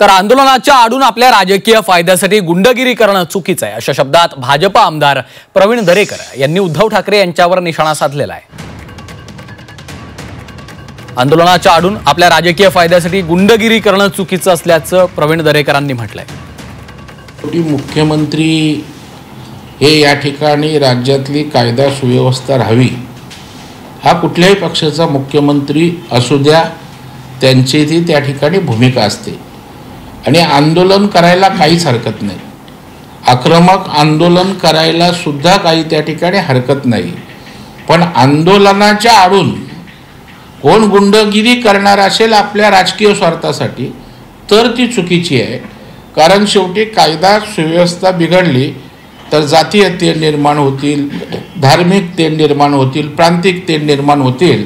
तर आंदोलनाच्या आडून आपल्या राजकीय फायद्यासाठी गुंडगिरी करणं चुकीचं आहे, अशा शब्दात भाजप आमदार प्रवीण दरेकर यांनी उद्धव ठाकरे यांच्यावर निशाणा साधलेला आहे। आंदोलनाच्या आडून आपल्या राजकीय फायद्यासाठी गुंडगिरी करणं चुकीचं असल्याचं प्रवीण दरेकरांनी म्हटलंय। मुख्यमंत्री हे या ठिकाणी राज्यातली कायदा सुव्यवस्था राहावी, हा कुठल्याही पक्षाचा मुख्यमंत्री असू द्या, त्यांची ती त्या ठिकाणी भूमिका असते आणि आंदोलन करायला काहीच हरकत नाही। आक्रमक आंदोलन करायला सुद्धा काही त्या ठिकाणी हरकत नाही, पण आंदोलनाच्या आडून कोण गुंडगिरी करणार असेल आपल्या राजकीय स्वार्थासाठी तर ती चुकीची आहे। कारण शेवटी कायदा सुव्यवस्था बिघडली तर जातीय तेढ निर्माण होतील, धार्मिक तेढ निर्माण होतील, प्रांतिक तेढ निर्माण होतील